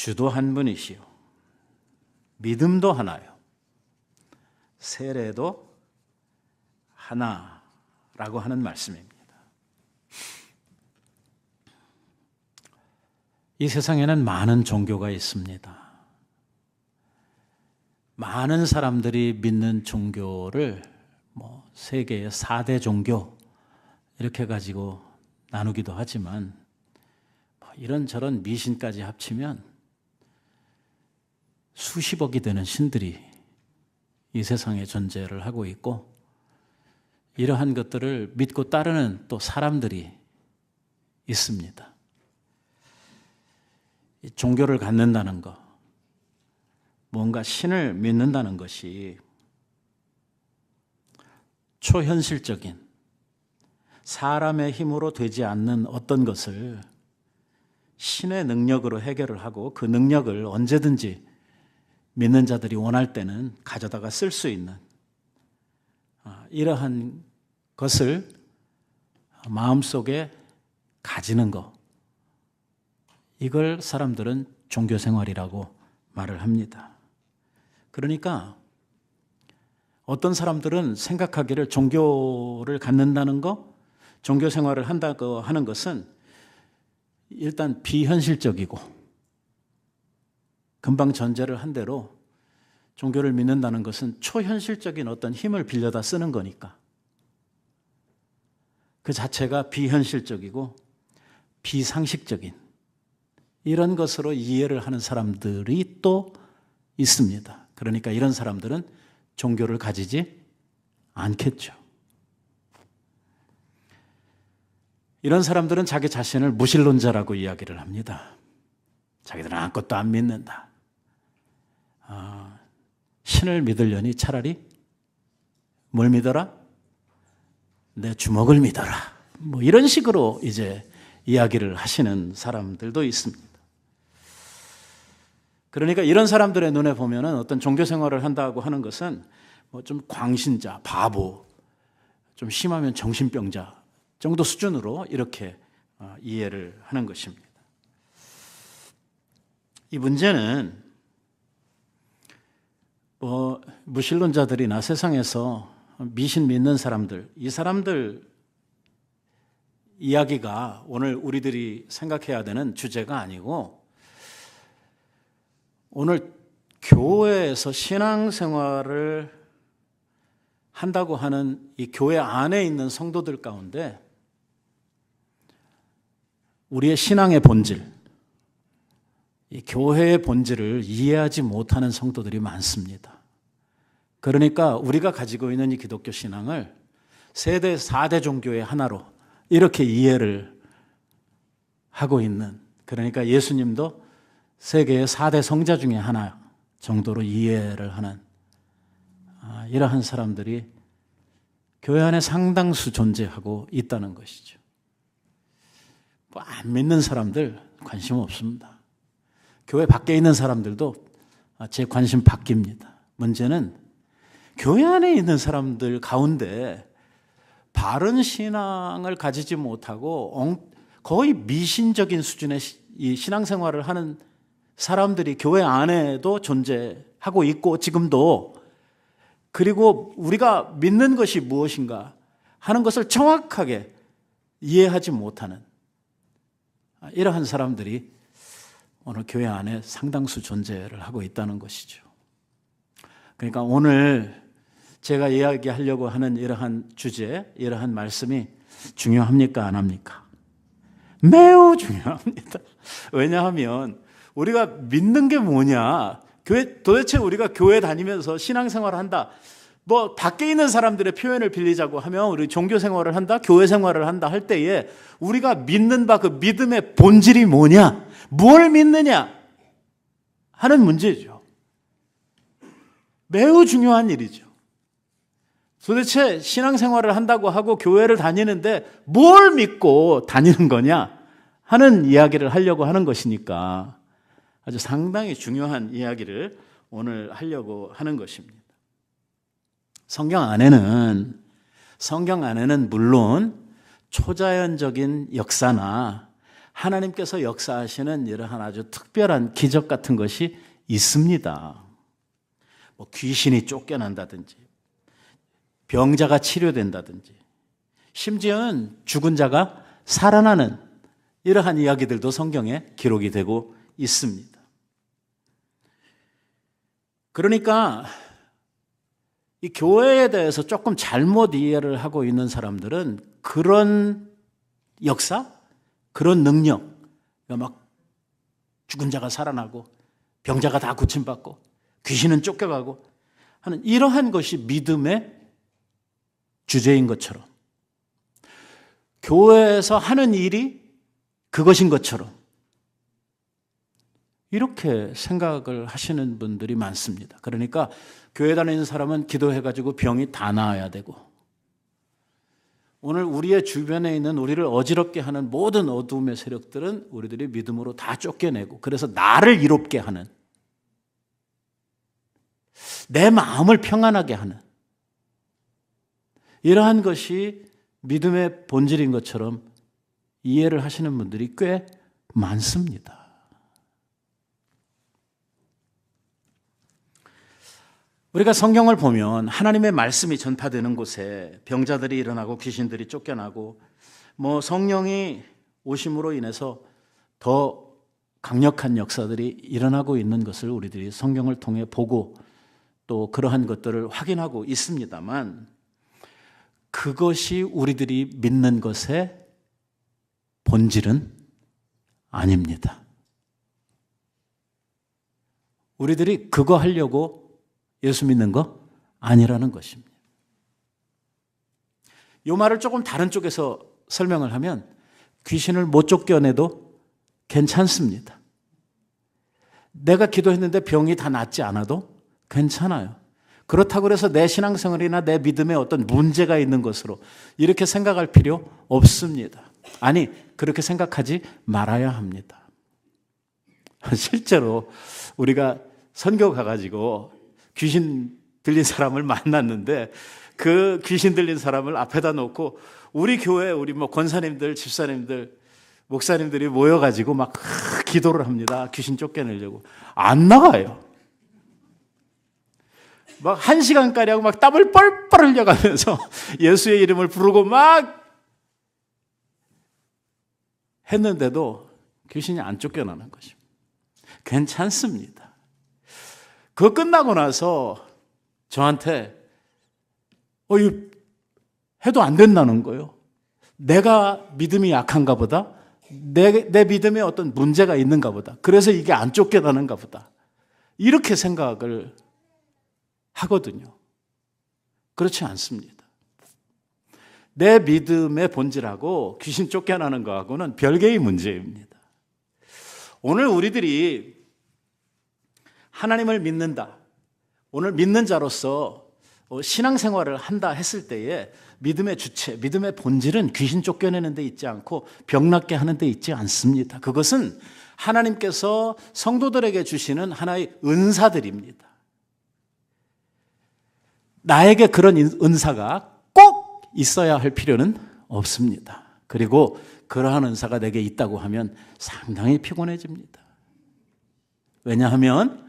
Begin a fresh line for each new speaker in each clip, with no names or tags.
주도 한 분이시요 믿음도 하나요 세례도 하나라고 하는 말씀입니다. 이 세상에는 많은 종교가 있습니다. 많은 사람들이 믿는 종교를 세계의 4대 종교 이렇게 가지고 나누기도 하지만 이런저런 미신까지 합치면 수십억이 되는 신들이 이 세상에 존재를 하고 있고 이러한 것들을 믿고 따르는 또 사람들이 있습니다. 이 종교를 갖는다는 것, 뭔가 신을 믿는다는 것이 초현실적인 사람의 힘으로 되지 않는 어떤 것을 신의 능력으로 해결을 하고 그 능력을 언제든지 믿는 자들이 원할 때는 가져다가 쓸 수 있는 이러한 것을 마음속에 가지는 것, 이걸 사람들은 종교생활이라고 말을 합니다. 그러니까 어떤 사람들은 생각하기를 종교를 갖는다는 것, 종교생활을 한다고 하는 것은 일단 비현실적이고 금방 전제를 한 대로 종교를 믿는다는 것은 초현실적인 어떤 힘을 빌려다 쓰는 거니까 그 자체가 비현실적이고 비상식적인 이런 것으로 이해를 하는 사람들이 또 있습니다. 그러니까 이런 사람들은 종교를 가지지 않겠죠. 이런 사람들은 자기 자신을 무신론자라고 이야기를 합니다. 자기들은 아무것도 안 믿는다. 신을 믿으려니 차라리 뭘 믿어라? 내 주먹을 믿어라. 이런 식으로 이제 이야기를 하시는 사람들도 있습니다. 그러니까 이런 사람들의 눈에 보면은 어떤 종교 생활을 한다고 하는 것은 좀 광신자, 바보, 좀 심하면 정신병자 정도 수준으로 이렇게 이해를 하는 것입니다. 이 문제는 무신론자들이나 세상에서 미신 믿는 사람들, 이 사람들 이야기가 오늘 우리들이 생각해야 되는 주제가 아니고 오늘 교회에서 신앙생활을 한다고 하는 이 교회 안에 있는 성도들 가운데 우리의 신앙의 본질, 이 교회의 본질을 이해하지 못하는 성도들이 많습니다. 그러니까 우리가 가지고 있는 이 기독교 신앙을 세대 4대 종교의 하나로 이렇게 이해를 하고 있는, 그러니까 예수님도 세계의 4대 성자 중에 하나 정도로 이해를 하는 이러한 사람들이 교회 안에 상당수 존재하고 있다는 것이죠. 안 믿는 사람들 관심 없습니다. 교회 밖에 있는 사람들도 제 관심 바뀝니다. 문제는 교회 안에 있는 사람들 가운데 바른 신앙을 가지지 못하고 거의 미신적인 수준의 이 신앙생활을 하는 사람들이 교회 안에도 존재하고 있고 지금도, 그리고 우리가 믿는 것이 무엇인가 하는 것을 정확하게 이해하지 못하는 이러한 사람들이 오늘 교회 안에 상당수 존재를 하고 있다는 것이죠. 그러니까 오늘 제가 이야기하려고 하는 이러한 주제, 이러한 말씀이 중요합니까? 안 합니까? 매우 중요합니다. 왜냐하면 우리가 믿는 게 뭐냐? 도대체 우리가 교회 다니면서 신앙생활을 한다. 밖에 있는 사람들의 표현을 빌리자고 하면 우리 종교 생활을 한다, 교회 생활을 한다 할 때에 우리가 믿는 바 그 믿음의 본질이 뭐냐? 뭘 믿느냐? 하는 문제죠. 매우 중요한 일이죠. 도대체 신앙생활을 한다고 하고 교회를 다니는데 뭘 믿고 다니는 거냐 하는 이야기를 하려고 하는 것이니까 아주 상당히 중요한 이야기를 오늘 하려고 하는 것입니다. 성경 안에는 물론 초자연적인 역사나 하나님께서 역사하시는 이러한 아주 특별한 기적 같은 것이 있습니다. 뭐 귀신이 쫓겨난다든지, 병자가 치료된다든지, 심지어는 죽은 자가 살아나는 이러한 이야기들도 성경에 기록이 되고 있습니다. 그러니까 이 교회에 대해서 조금 잘못 이해를 하고 있는 사람들은 그런 역사, 그런 능력, 막 죽은 자가 살아나고 병자가 다 고침받고 귀신은 쫓겨가고 하는 이러한 것이 믿음의 주제인 것처럼, 교회에서 하는 일이 그것인 것처럼 이렇게 생각을 하시는 분들이 많습니다. 그러니까 교회 다니는 사람은 기도해가지고 병이 다 나아야 되고, 오늘 우리의 주변에 있는 우리를 어지럽게 하는 모든 어두움의 세력들은 우리들이 믿음으로 다 쫓겨내고, 그래서 나를 이롭게 하는, 내 마음을 평안하게 하는 이러한 것이 믿음의 본질인 것처럼 이해를 하시는 분들이 꽤 많습니다. 우리가 성경을 보면 하나님의 말씀이 전파되는 곳에 병자들이 일어나고 귀신들이 쫓겨나고, 뭐 성령이 오심으로 인해서 더 강력한 역사들이 일어나고 있는 것을 우리들이 성경을 통해 보고 또 그러한 것들을 확인하고 있습니다만, 그것이 우리들이 믿는 것의 본질은 아닙니다. 우리들이 그거 하려고 예수 믿는 거 아니라는 것입니다. 이 말을 조금 다른 쪽에서 설명을 하면, 귀신을 못 쫓겨내도 괜찮습니다. 내가 기도했는데 병이 다 낫지 않아도 괜찮아요. 그렇다고 해서 내 신앙생활이나 내 믿음에 어떤 문제가 있는 것으로 이렇게 생각할 필요 없습니다. 아니, 그렇게 생각하지 말아야 합니다. 실제로 우리가 선교 가가지고 귀신 들린 사람을 만났는데, 그 귀신 들린 사람을 앞에다 놓고 우리 교회, 우리 뭐 권사님들, 집사님들, 목사님들이 모여가지고 막 기도를 합니다. 귀신 쫓겨내려고. 안 나가요. 막 1시간가량 막 땀을 뻘뻘 흘려가면서 예수의 이름을 부르고 막 했는데도 귀신이 안 쫓겨나는 것입니다. 괜찮습니다. 그거 끝나고 나서 저한테 이거 해도 안 된다는 거예요. 내가 믿음이 약한가 보다. 내 믿음에 어떤 문제가 있는가 보다. 그래서 이게 안 쫓겨나는가 보다. 이렇게 생각을 하거든요. 그렇지 않습니다. 내 믿음의 본질하고 귀신 쫓겨나는 거하고는 별개의 문제입니다. 오늘 우리들이 하나님을 믿는다, 오늘 믿는 자로서 신앙생활을 한다 했을 때에 믿음의 주체, 믿음의 본질은 귀신 쫓겨내는 데 있지 않고 병 낫게 하는 데 있지 않습니다. 그것은 하나님께서 성도들에게 주시는 하나의 은사들입니다. 나에게 그런 은사가 꼭 있어야 할 필요는 없습니다. 그리고 그러한 은사가 내게 있다고 하면 상당히 피곤해집니다. 왜냐하면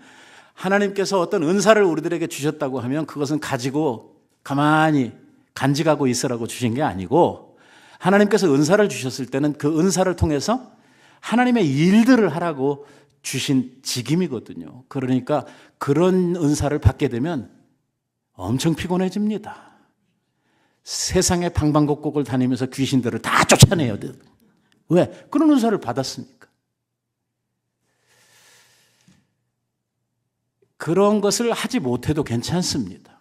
하나님께서 어떤 은사를 우리들에게 주셨다고 하면 그것은 가지고 가만히 간직하고 있으라고 주신 게 아니고, 하나님께서 은사를 주셨을 때는 그 은사를 통해서 하나님의 일들을 하라고 주신 직임이거든요. 그러니까 그런 은사를 받게 되면 엄청 피곤해집니다. 세상의 방방곡곡을 다니면서 귀신들을 다 쫓아내야 돼요. 왜? 그런 은사를 받았으니까. 그런 것을 하지 못해도 괜찮습니다.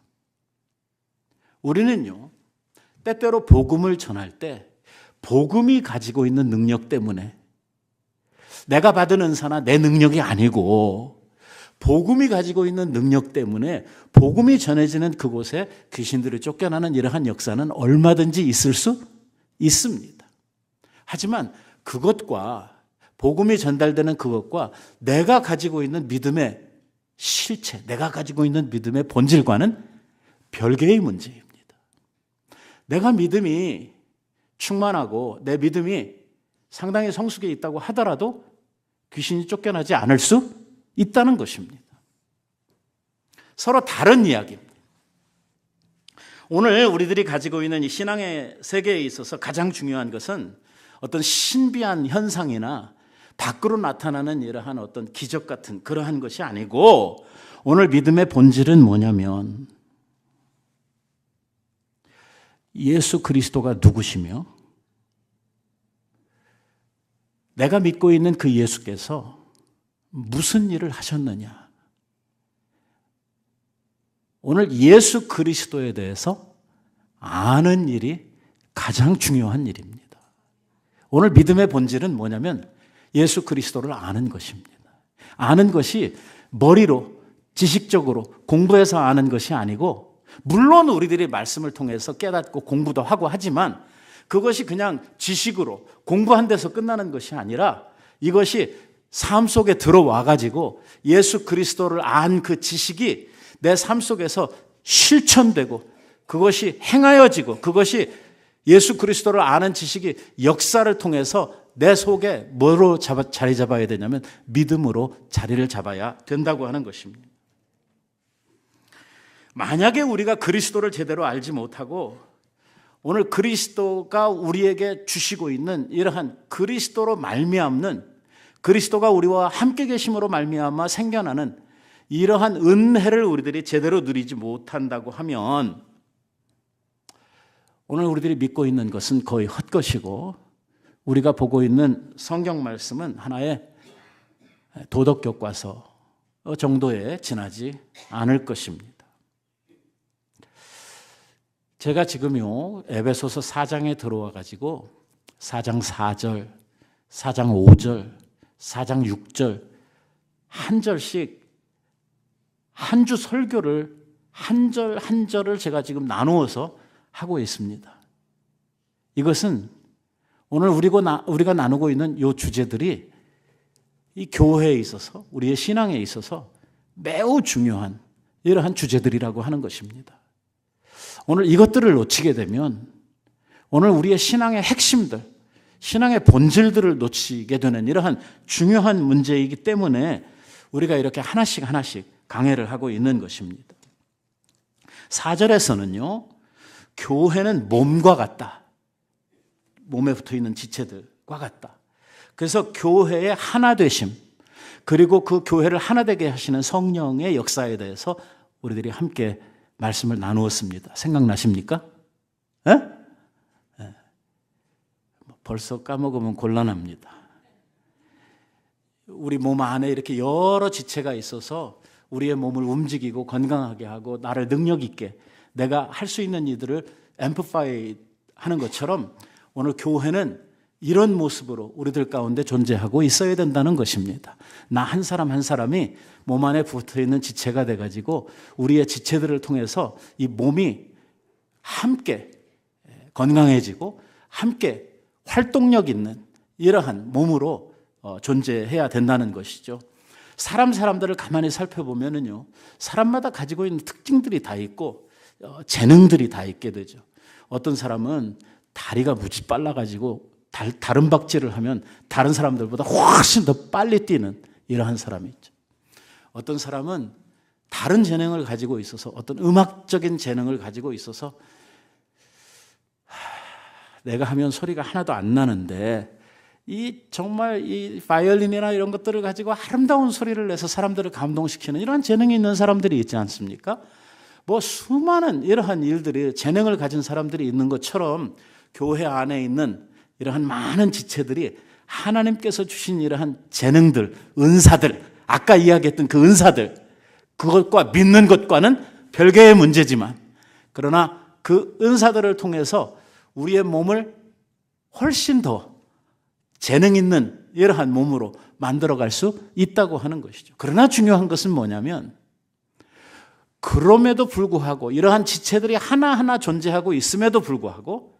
우리는요, 때때로 복음을 전할 때 복음이 가지고 있는 능력 때문에, 내가 받은 은사나 내 능력이 아니고 복음이 가지고 있는 능력 때문에 복음이 전해지는 그곳에 귀신들이 쫓겨나는 이러한 역사는 얼마든지 있을 수 있습니다. 하지만 그것과, 복음이 전달되는 그것과 내가 가지고 있는 믿음의 실체, 내가 가지고 있는 믿음의 본질과는 별개의 문제입니다. 내가 믿음이 충만하고 내 믿음이 상당히 성숙해 있다고 하더라도 귀신이 쫓겨나지 않을 수 있다는 것입니다. 서로 다른 이야기입니다. 오늘 우리들이 가지고 있는 이 신앙의 세계에 있어서 가장 중요한 것은 어떤 신비한 현상이나 밖으로 나타나는 이러한 어떤 기적 같은 그러한 것이 아니고, 오늘 믿음의 본질은 뭐냐면 예수 그리스도가 누구시며 내가 믿고 있는 그 예수께서 무슨 일을 하셨느냐. 오늘 예수 그리스도에 대해서 아는 일이 가장 중요한 일입니다. 오늘 믿음의 본질은 뭐냐면 예수 그리스도를 아는 것입니다. 아는 것이 머리로 지식적으로 공부해서 아는 것이 아니고, 물론 우리들이 말씀을 통해서 깨닫고 공부도 하고 하지만 그것이 그냥 지식으로 공부한 데서 끝나는 것이 아니라 이것이 삶 속에 들어와 가지고 예수 그리스도를 안 그 지식이 내 삶 속에서 실천되고 그것이 행하여지고, 그것이 예수 그리스도를 아는 지식이 역사를 통해서 내 속에 뭐로 자리 잡아야 되냐면 믿음으로 자리를 잡아야 된다고 하는 것입니다. 만약에 우리가 그리스도를 제대로 알지 못하고 오늘 그리스도가 우리에게 주시고 있는 이러한 그리스도로 말미암는, 그리스도가 우리와 함께 계심으로 말미암아 생겨나는 이러한 은혜를 우리들이 제대로 누리지 못한다고 하면 오늘 우리들이 믿고 있는 것은 거의 헛것이고, 우리가 보고 있는 성경 말씀은 하나의 도덕 교과서 정도에 지나지 않을 것입니다. 제가 지금요 에베소서 4장에 들어와 가지고 4장 4절, 4장 5절, 4장 6절 한 절씩 한 주 설교를 한 절 한 절을 제가 지금 나누어서 하고 있습니다. 이것은 오늘 우리가 나누고 있는 이 주제들이 이 교회에 있어서, 우리의 신앙에 있어서 매우 중요한 이러한 주제들이라고 하는 것입니다. 오늘 이것들을 놓치게 되면 오늘 우리의 신앙의 핵심들, 신앙의 본질들을 놓치게 되는 이러한 중요한 문제이기 때문에 우리가 이렇게 하나씩 강해를 하고 있는 것입니다. 4절에서는요, 교회는 몸과 같다. 몸에 붙어있는 지체들과 같다. 그래서 교회의 하나되심, 그리고 그 교회를 하나되게 하시는 성령의 역사에 대해서 우리들이 함께 말씀을 나누었습니다. 생각나십니까? 벌써 까먹으면 곤란합니다. 우리 몸 안에 이렇게 여러 지체가 있어서 우리의 몸을 움직이고 건강하게 하고 나를 능력 있게 내가 할 수 있는 이들을 앰플리파이 하는 것처럼 오늘 교회는 이런 모습으로 우리들 가운데 존재하고 있어야 된다는 것입니다. 나 한 사람 한 사람이 몸 안에 붙어있는 지체가 돼가지고 우리의 지체들을 통해서 이 몸이 함께 건강해지고 함께 활동력 있는 이러한 몸으로 존재해야 된다는 것이죠. 사람들을 가만히 살펴보면은요, 사람마다 가지고 있는 특징들이 다 있고 재능들이 다 있게 되죠. 어떤 사람은 다리가 무지 빨라가지고 다른 박질을 하면 다른 사람들보다 훨씬 더 빨리 뛰는 이러한 사람이 있죠. 어떤 사람은 다른 재능을 가지고 있어서, 어떤 음악적인 재능을 가지고 있어서 내가 하면 소리가 하나도 안 나는데 정말 이 바이올린이나 이런 것들을 가지고 아름다운 소리를 내서 사람들을 감동시키는 이런 재능이 있는 사람들이 있지 않습니까? 수많은 이러한 일들이, 재능을 가진 사람들이 있는 것처럼 교회 안에 있는 이러한 많은 지체들이 하나님께서 주신 이러한 재능들, 은사들, 아까 이야기했던 그 은사들, 그것과 믿는 것과는 별개의 문제지만, 그러나 그 은사들을 통해서 우리의 몸을 훨씬 더 재능 있는 이러한 몸으로 만들어갈 수 있다고 하는 것이죠. 그러나 중요한 것은 뭐냐면, 그럼에도 불구하고 이러한 지체들이 하나하나 존재하고 있음에도 불구하고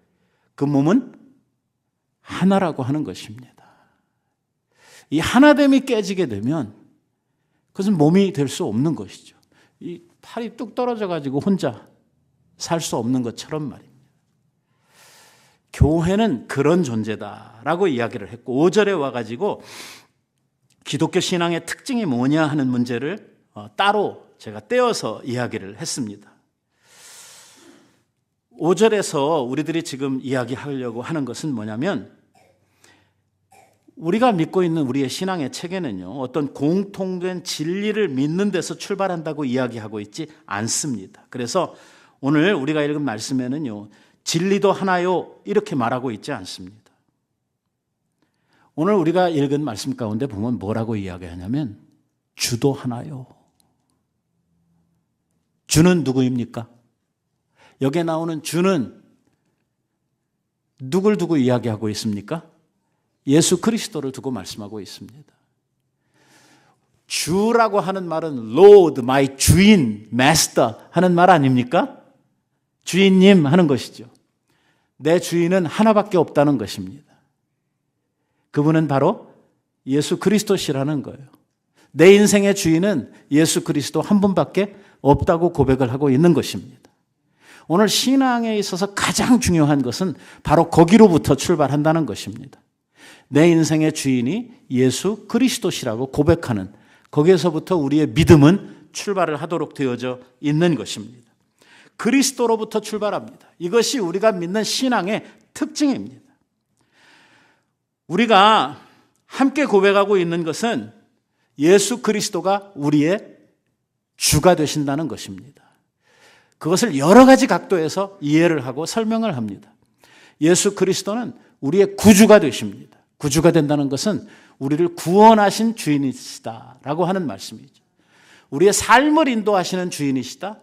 그 몸은 하나라고 하는 것입니다. 이 하나됨이 깨지게 되면 그것은 몸이 될 수 없는 것이죠. 이 팔이 뚝 떨어져 가지고 혼자 살 수 없는 것처럼 말입니다. 교회는 그런 존재다라고 이야기를 했고 5절에 와가지고 기독교 신앙의 특징이 뭐냐 하는 문제를 따로 제가 떼어서 이야기를 했습니다. 5절에서 우리들이 지금 이야기하려고 하는 것은 뭐냐면 우리가 믿고 있는 우리의 신앙의 체계는요, 어떤 공통된 진리를 믿는 데서 출발한다고 이야기하고 있지 않습니다. 그래서 오늘 우리가 읽은 말씀에는요, 진리도 하나요 이렇게 말하고 있지 않습니다. 오늘 우리가 읽은 말씀 가운데 보면 뭐라고 이야기하냐면 주도 하나요. 주는 누구입니까? 여기에 나오는 주는 누굴 두고 이야기하고 있습니까? 예수 그리스도를 두고 말씀하고 있습니다. 주라고 하는 말은 Lord, my 주인, Master 하는 말 아닙니까? 주인님 하는 것이죠. 내 주인은 하나밖에 없다는 것입니다. 그분은 바로 예수 그리스도시라는 거예요. 내 인생의 주인은 예수 그리스도 한 분밖에 없다고 고백을 하고 있는 것입니다. 오늘 신앙에 있어서 가장 중요한 것은 바로 거기로부터 출발한다는 것입니다. 내 인생의 주인이 예수 그리스도시라고 고백하는 거기에서부터 우리의 믿음은 출발을 하도록 되어져 있는 것입니다. 그리스도로부터 출발합니다. 이것이 우리가 믿는 신앙의 특징입니다. 우리가 함께 고백하고 있는 것은 예수 그리스도가 우리의 주가 되신다는 것입니다. 그것을 여러 가지 각도에서 이해를 하고 설명을 합니다. 예수 그리스도는 우리의 구주가 되십니다. 구주가 된다는 것은 우리를 구원하신 주인이시다라고 하는 말씀이죠. 우리의 삶을 인도하시는 주인이시다.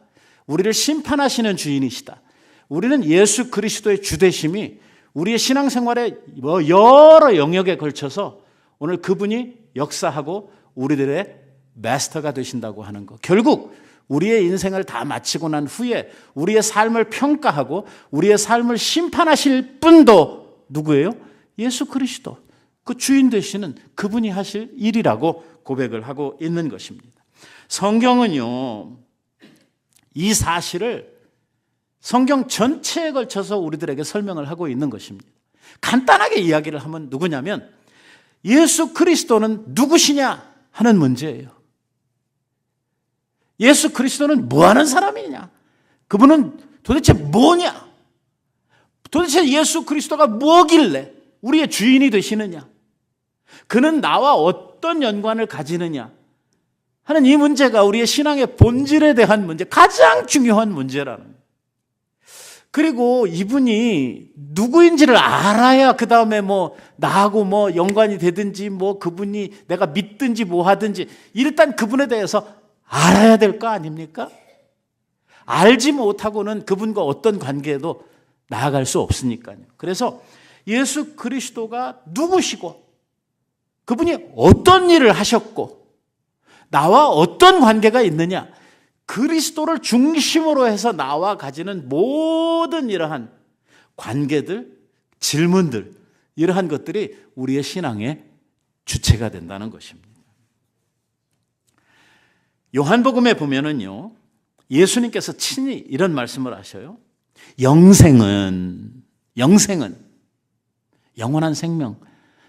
우리를 심판하시는 주인이시다. 우리는 예수 그리스도의 주되심이 우리의 신앙생활의 여러 영역에 걸쳐서 오늘 그분이 역사하고 우리들의 마스터가 되신다고 하는 것. 결국 우리의 인생을 다 마치고 난 후에 우리의 삶을 평가하고 우리의 삶을 심판하실 분도 누구예요? 예수 그리스도. 그 주인 되시는 그분이 하실 일이라고 고백을 하고 있는 것입니다. 성경은요, 이 사실을 성경 전체에 걸쳐서 우리들에게 설명을 하고 있는 것입니다. 간단하게 이야기를 하면 누구냐면 예수 그리스도는 누구시냐 하는 문제예요. 예수 그리스도는 뭐 하는 사람이냐? 그분은 도대체 뭐냐? 도대체 예수 그리스도가 뭐길래 우리의 주인이 되시느냐? 그는 나와 어떤 연관을 가지느냐? 하는 이 문제가 우리의 신앙의 본질에 대한 문제, 가장 중요한 문제라는 거예요. 그리고 이분이 누구인지를 알아야 그 다음에 나하고 연관이 되든지 그분이 내가 믿든지 하든지 일단 그분에 대해서 알아야 될 거 아닙니까? 알지 못하고는 그분과 어떤 관계에도 나아갈 수 없으니까요. 그래서 예수 그리스도가 누구시고 그분이 어떤 일을 하셨고 나와 어떤 관계가 있느냐, 그리스도를 중심으로 해서 나와 가지는 모든 이러한 관계들, 질문들, 이러한 것들이 우리의 신앙의 주체가 된다는 것입니다. 요한복음에 보면은요, 예수님께서 친히 이런 말씀을 하셔요. 영생은 영원한 생명,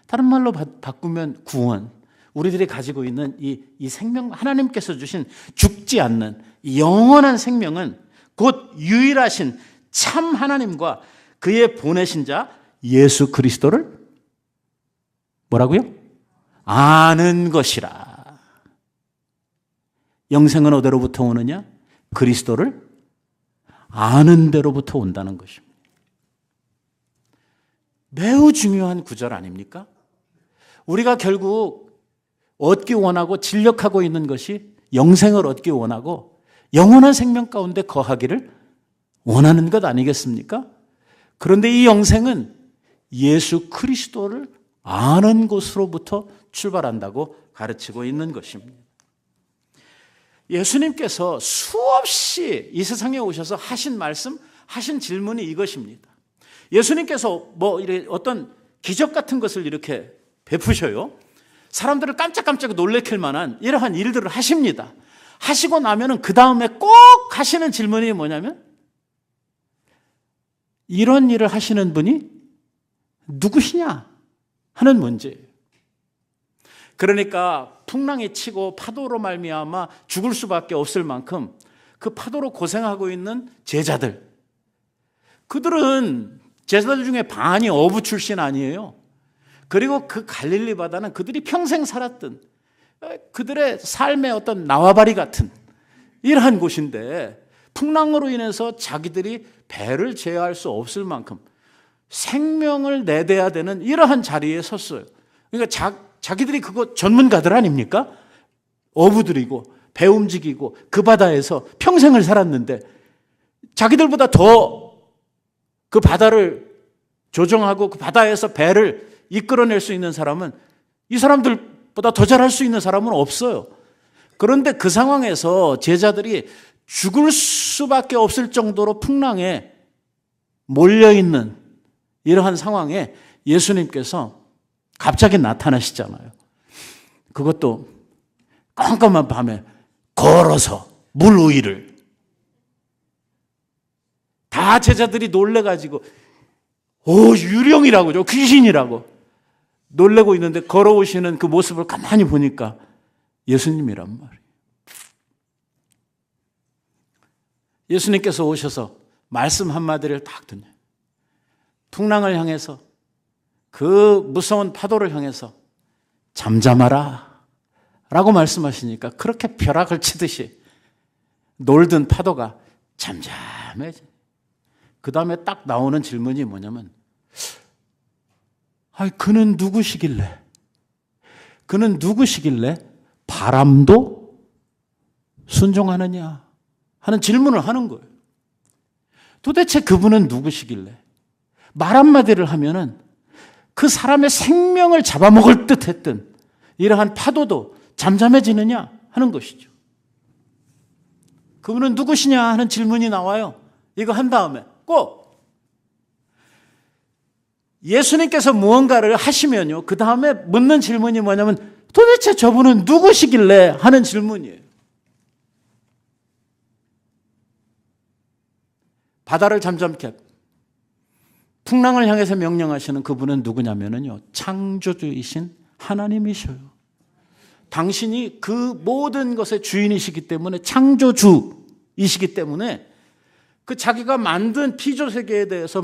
다른 말로 바꾸면 구원, 우리들이 가지고 있는 이 생명, 하나님께서 주신 죽지 않는 이 영원한 생명은 곧 유일하신 참 하나님과 그의 보내신 자 예수 그리스도를 뭐라고요? 아는 것이라. 영생은 어디로부터 오느냐? 그리스도를 아는 데로부터 온다는 것입니다. 매우 중요한 구절 아닙니까? 우리가 결국 얻기 원하고 진력하고 있는 것이 영생을 얻기 원하고 영원한 생명 가운데 거하기를 원하는 것 아니겠습니까? 그런데 이 영생은 예수 그리스도를 아는 곳으로부터 출발한다고 가르치고 있는 것입니다. 예수님께서 수없이 이 세상에 오셔서 하신 말씀, 하신 질문이 이것입니다. 예수님께서 어떤 기적 같은 것을 이렇게 베푸셔요. 사람들을 깜짝깜짝 놀래킬 만한 이러한 일들을 하십니다. 하시고 나면은 그 다음에 꼭 하시는 질문이 뭐냐면 이런 일을 하시는 분이 누구시냐 하는 문제예요. 그러니까 풍랑이 치고 파도로 말미암아 죽을 수밖에 없을 만큼 그 파도로 고생하고 있는 제자들, 그들은 제자들 중에 반이 어부 출신 아니에요. 그리고 그 갈릴리 바다는 그들이 평생 살았던 그들의 삶의 어떤 나와바리 같은 이러한 곳인데, 풍랑으로 인해서 자기들이 배를 제어할 수 없을 만큼 생명을 내대야 되는 이러한 자리에 섰어요. 그러니까 자기들이 그거 전문가들 아닙니까? 어부들이고 배 움직이고 그 바다에서 평생을 살았는데, 자기들보다 더 그 바다를 조정하고 그 바다에서 배를 이끌어낼 수 있는 사람은, 이 사람들보다 더 잘할 수 있는 사람은 없어요. 그런데 그 상황에서 제자들이 죽을 수밖에 없을 정도로 풍랑에 몰려있는 이러한 상황에 예수님께서 갑자기 나타나시잖아요. 그것도 깜깜한 밤에 걸어서 물 위를. 다 제자들이 놀래가지고 유령이라고, 귀신이라고 놀래고 있는데, 걸어오시는 그 모습을 가만히 보니까 예수님이란 말이에요. 예수님께서 오셔서 말씀 한마디를 딱 듣네요. 풍랑을 향해서, 그 무서운 파도를 향해서 잠잠하라 라고 말씀하시니까 그렇게 벼락을 치듯이 놀던 파도가 잠잠해져. 그 다음에 딱 나오는 질문이 뭐냐면, 그는 누구시길래? 그는 누구시길래 바람도 순종하느냐 하는 질문을 하는 거예요. 도대체 그분은 누구시길래 말 한마디를 하면은 그 사람의 생명을 잡아먹을 듯 했던 이러한 파도도 잠잠해지느냐 하는 것이죠. 그분은 누구시냐 하는 질문이 나와요. 이거 한 다음에 꼭 예수님께서 무언가를 하시면요, 그 다음에 묻는 질문이 뭐냐면, 도대체 저분은 누구시길래 하는 질문이에요. 바다를 잠잠케, 풍랑을 향해서 명령하시는 그분은 누구냐면요, 창조주이신 하나님이셔요. 당신이 그 모든 것의 주인이시기 때문에, 창조주이시기 때문에 그 자기가 만든 피조세계에 대해서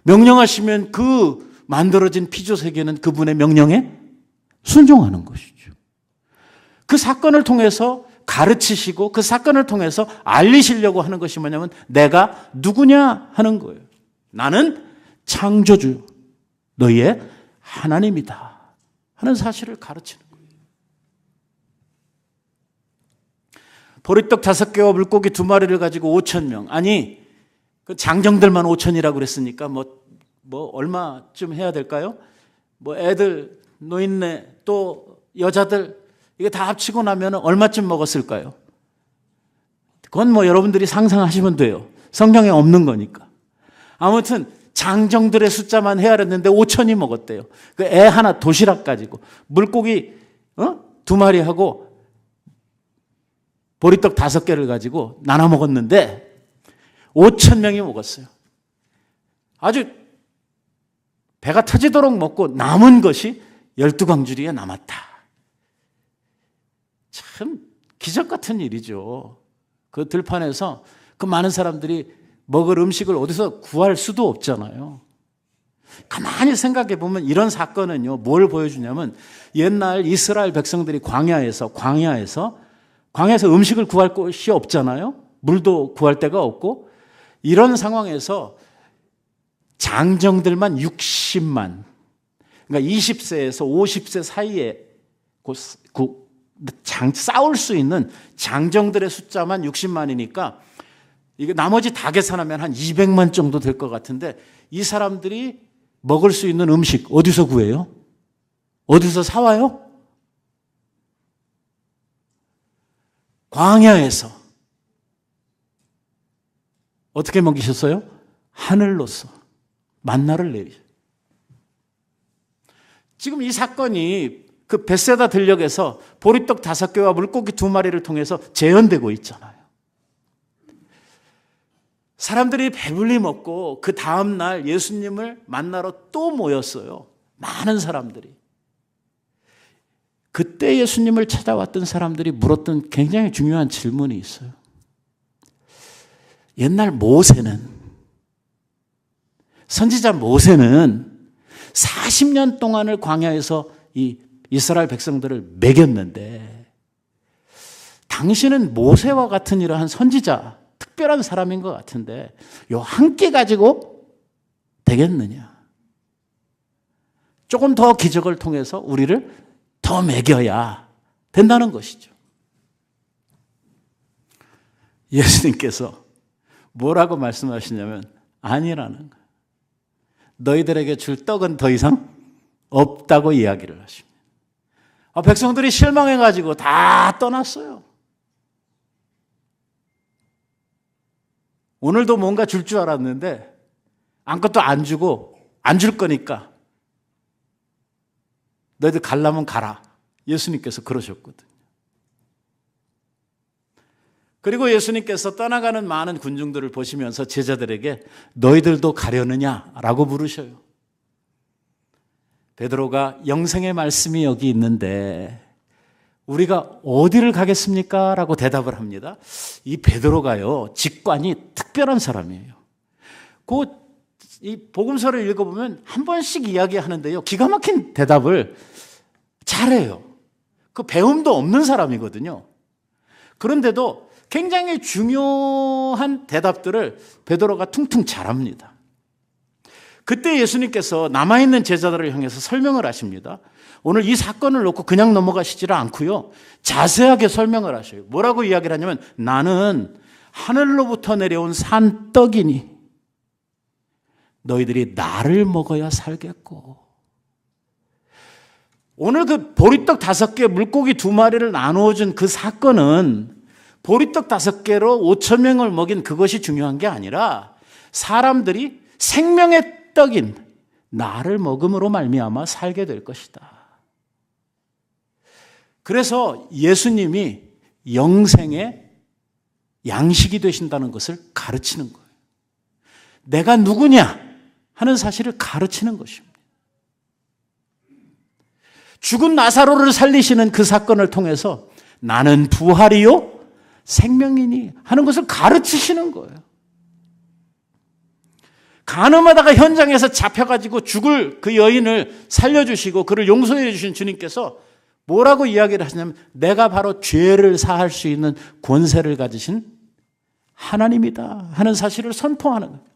명령하시면 그 만들어진 피조세계는 그분의 명령에 순종하는 것이죠. 그 사건을 통해서 가르치시고 그 사건을 통해서 알리시려고 하는 것이 뭐냐면, 내가 누구냐 하는 거예요. 나는 창조주, 너희의 하나님이다 하는 사실을 가르치는 거예요. 보리떡 5개와 물고기 2마리를 가지고 5,000명, 아니 그 장정들만 5,000이라고 그랬으니까 뭐 얼마쯤 해야 될까요? 애들, 노인네, 또 여자들, 이게 다 합치고 나면 얼마쯤 먹었을까요? 그건 여러분들이 상상하시면 돼요. 성경에 없는 거니까. 아무튼 장정들의 숫자만 헤아렸는데 5,000이 먹었대요. 그 애 하나 도시락 가지고 물고기 2마리하고 보리떡 5개를 가지고 나눠 먹었는데 5,000명이 먹었어요. 아주 배가 터지도록 먹고 남은 것이 12광주리에 남았다. 참 기적 같은 일이죠. 그 들판에서 그 많은 사람들이 먹을 음식을 어디서 구할 수도 없잖아요. 가만히 생각해 보면 이런 사건은요, 뭘 보여주냐면, 옛날 이스라엘 백성들이 광야에서 음식을 구할 곳이 없잖아요. 물도 구할 데가 없고, 이런 상황에서 장정들만 60만, 그러니까 20세에서 50세 사이에 싸울 수 있는 장정들의 숫자만 60만이니까 이게 나머지 다 계산하면 한 200만 정도 될 것 같은데, 이 사람들이 먹을 수 있는 음식 어디서 구해요? 어디서 사와요? 광야에서. 어떻게 먹이셨어요? 하늘로서 만나를 내리셨어요. 지금 이 사건이 그 벳세다 들녘에서 보리떡 5개와 물고기 2마리를 통해서 재현되고 있잖아요. 사람들이 배불리 먹고 그 다음 날 예수님을 만나러 또 모였어요. 많은 사람들이. 그때 예수님을 찾아왔던 사람들이 물었던 굉장히 중요한 질문이 있어요. 옛날 선지자 모세는 40년 동안을 광야에서 이 이스라엘 백성들을 먹였는데 당신은 모세와 같은 이러한 선지자, 특별한 사람인 것 같은데 요 한 끼 가지고 되겠느냐? 조금 더 기적을 통해서 우리를 더 먹여야 된다는 것이죠. 예수님께서 뭐라고 말씀하시냐면 아니라는 거예요. 너희들에게 줄 떡은 더 이상 없다고 이야기를 하십니다. 백성들이 실망해가지고 다 떠났어요. 오늘도 뭔가 줄 줄 알았는데 아무것도 안 주고 안 줄 거니까 너희들 가려면 가라. 예수님께서 그러셨거든요. 그리고 예수님께서 떠나가는 많은 군중들을 보시면서 제자들에게 너희들도 가려느냐라고 물으셔요. 베드로가 영생의 말씀이 여기 있는데 우리가 어디를 가겠습니까? 라고 대답을 합니다. 이 베드로가요, 직관이 특별한 사람이에요. 이 복음서를 읽어보면 한 번씩 이야기하는데요, 기가 막힌 대답을 잘해요. 그 배움도 없는 사람이거든요. 그런데도 굉장히 중요한 대답들을 베드로가 퉁퉁 잘합니다. 그때 예수님께서 남아있는 제자들을 향해서 설명을 하십니다. 오늘 이 사건을 놓고 그냥 넘어가시지를 않고요, 자세하게 설명을 하셔요. 뭐라고 이야기를 하냐면 나는 하늘로부터 내려온 산떡이니 너희들이 나를 먹어야 살겠고. 오늘 그 보리떡 5개, 물고기 2마리를 나누어 준 그 사건은 보리떡 5개로 5,000명을 먹인 그것이 중요한 게 아니라 사람들이 생명의 떡인 나를 먹음으로 말미암아 살게 될 것이다. 그래서 예수님이 영생의 양식이 되신다는 것을 가르치는 거예요. 내가 누구냐 하는 사실을 가르치는 것입니다. 죽은 나사로를 살리시는 그 사건을 통해서 나는 부활이요 생명이니 하는 것을 가르치시는 거예요. 간음하다가 현장에서 잡혀가지고 죽을 그 여인을 살려주시고 그를 용서해 주신 주님께서 뭐라고 이야기를 하시냐면 내가 바로 죄를 사할 수 있는 권세를 가지신 하나님이다 하는 사실을 선포하는 거예요.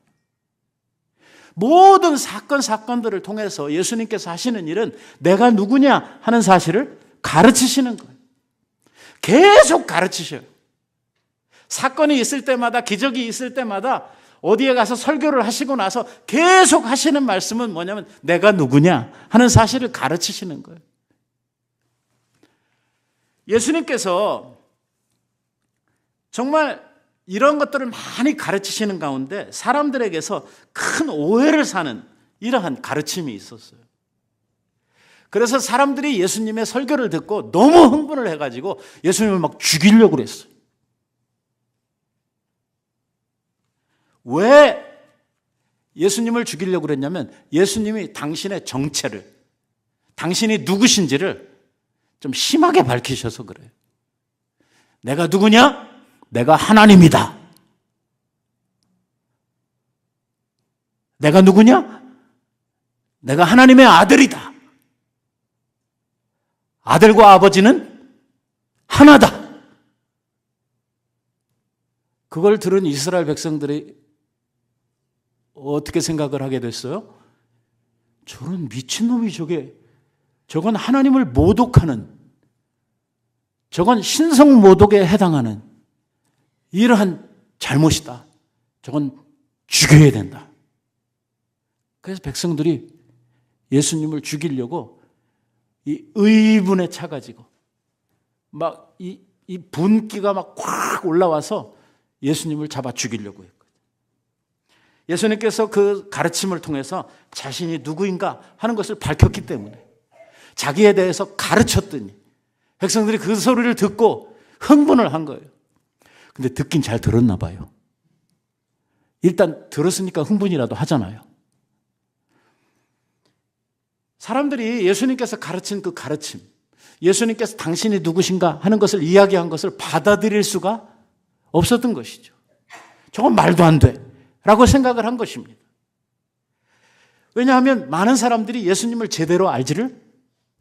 모든 사건들을 통해서 예수님께서 하시는 일은 내가 누구냐 하는 사실을 가르치시는 거예요. 계속 가르치셔요. 사건이 있을 때마다, 기적이 있을 때마다 어디에 가서 설교를 하시고 나서 계속 하시는 말씀은 뭐냐면 내가 누구냐 하는 사실을 가르치시는 거예요. 예수님께서 정말 이런 것들을 많이 가르치시는 가운데 사람들에게서 큰 오해를 사는 이러한 가르침이 있었어요. 그래서 사람들이 예수님의 설교를 듣고 너무 흥분을 해가지고 예수님을 막 죽이려고 그랬어요. 왜 예수님을 죽이려고 그랬냐면 예수님이 당신의 정체를, 당신이 누구신지를 좀 심하게 밝히셔서 그래요. 내가 누구냐? 내가 하나님이다. 내가 누구냐? 내가 하나님의 아들이다. 아들과 아버지는 하나다. 그걸 들은 이스라엘 백성들이 어떻게 생각을 하게 됐어요? 저런 미친놈이 저건 하나님을 모독하는, 저건 신성 모독에 해당하는 이러한 잘못이다. 저건 죽여야 된다. 그래서 백성들이 예수님을 죽이려고 이 의분에 차가지고 막 이 분기가 막 확 올라와서 예수님을 잡아 죽이려고 했거든요. 예수님께서 그 가르침을 통해서 자신이 누구인가 하는 것을 밝혔기 때문에 자기에 대해서 가르쳤더니 백성들이 그 소리를 듣고 흥분을 한 거예요. 근데 듣긴 잘 들었나 봐요. 일단 들었으니까 흥분이라도 하잖아요. 사람들이 예수님께서 가르친 그 가르침, 예수님께서 당신이 누구신가 하는 것을 이야기한 것을 받아들일 수가 없었던 것이죠. 저건 말도 안 돼 라고 생각을 한 것입니다. 왜냐하면 많은 사람들이 예수님을 제대로 알지를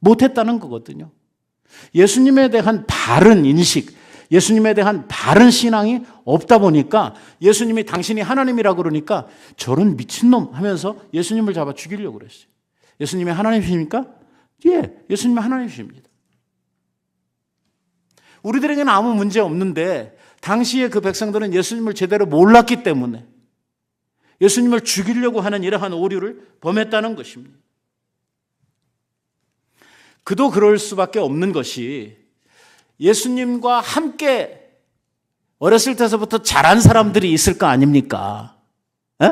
못했다는 거거든요. 예수님에 대한 바른 인식, 예수님에 대한 바른 신앙이 없다 보니까 예수님이 당신이 하나님이라고 그러니까 저런 미친놈 하면서 예수님을 잡아 죽이려고 그랬어요. 예수님이 하나님이십니까? 예, 예수님이 하나님이십니다. 우리들에게는 아무 문제 없는데 당시에 그 백성들은 예수님을 제대로 몰랐기 때문에 예수님을 죽이려고 하는 이러한 오류를 범했다는 것입니다. 그도 그럴 수밖에 없는 것이 예수님과 함께 어렸을 때서부터 자란 사람들이 있을 거 아닙니까? 에?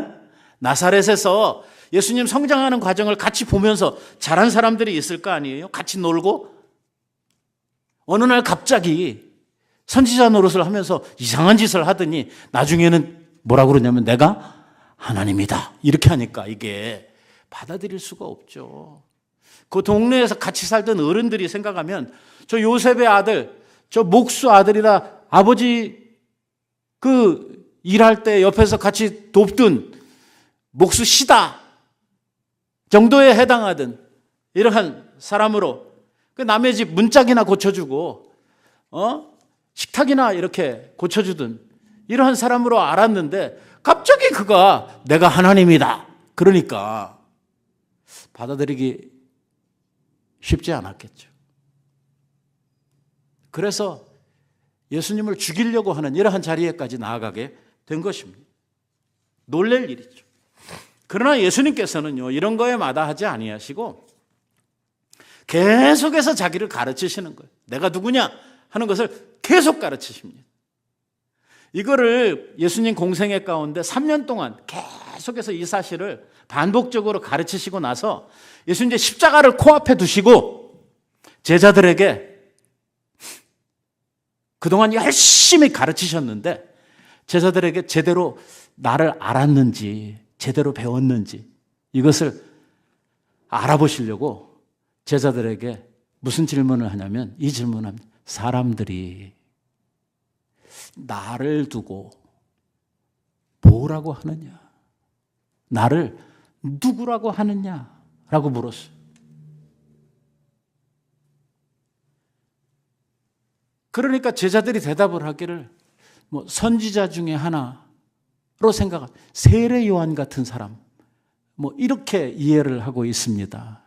나사렛에서 예수님 성장하는 과정을 같이 보면서 자란 사람들이 있을 거 아니에요? 같이 놀고 어느 날 갑자기 선지자 노릇을 하면서 이상한 짓을 하더니 나중에는 뭐라고 그러냐면 내가 하나님이다 이렇게 하니까 이게 받아들일 수가 없죠. 그 동네에서 같이 살던 어른들이 생각하면 저 요셉의 아들, 저 목수 아들이라 아버지 그 일할 때 옆에서 같이 돕던 목수 시다 정도에 해당하던 이러한 사람으로 그 남의 집 문짝이나 고쳐주고 식탁이나 이렇게 고쳐주던 이러한 사람으로 알았는데 갑자기 그가 내가 하나님이다 그러니까 받아들이기 쉽지 않았겠죠. 그래서 예수님을 죽이려고 하는 이러한 자리에까지 나아가게 된 것입니다. 놀랄 일이죠. 그러나 예수님께서는요, 이런 거에 마다하지 아니하시고 계속해서 자기를 가르치시는 거예요. 내가 누구냐 하는 것을 계속 가르치십니다. 이거를 예수님 공생애 가운데 3년 동안 계속해서 이 사실을 반복적으로 가르치시고 나서 예수님 이제 십자가를 코앞에 두시고 제자들에게 그동안 열심히 가르치셨는데 제자들에게 제대로 나를 알았는지 제대로 배웠는지 이것을 알아보시려고 제자들에게 무슨 질문을 하냐면 이 질문을 합니다. 사람들이 나를 두고 뭐라고 하느냐? 나를 누구라고 하느냐라고 물었어요. 그러니까 제자들이 대답을 하기를 뭐 선지자 중에 하나로 생각한 세례 요한 같은 사람 뭐 이렇게 이해를 하고 있습니다.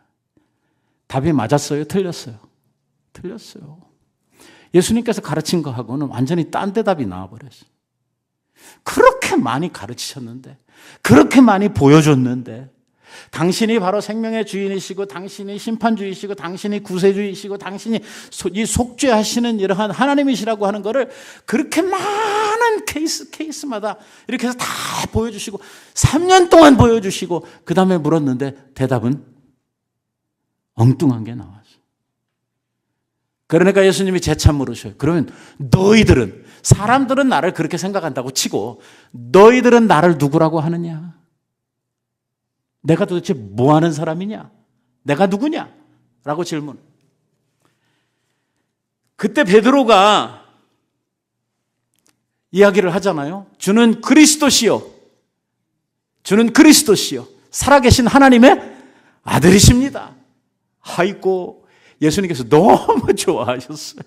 답이 맞았어요? 틀렸어요? 틀렸어요. 예수님께서 가르친 거하고는 완전히 딴 대답이 나와버렸어요. 그렇게 많이 가르치셨는데 그렇게 많이 보여줬는데 당신이 바로 생명의 주인이시고 당신이 심판주이시고 당신이 구세주이시고 당신이 이 속죄하시는 이러한 하나님이시라고 하는 거를 그렇게 많은 케이스마다 이렇게 해서 다 보여주시고 3년 동안 보여주시고 그 다음에 물었는데 대답은 엉뚱한 게 나왔어요. 그러니까 예수님이 재차 물으셔요. 그러면 너희들은 사람들은 나를 그렇게 생각한다고 치고 너희들은 나를 누구라고 하느냐? 내가 도대체 뭐 하는 사람이냐? 내가 누구냐? 라고 질문. 그때 베드로가 이야기를 하잖아요. 주는 그리스도시요. 주는 그리스도시요. 살아계신 하나님의 아들이십니다. 아이고, 예수님께서 너무 좋아하셨어요.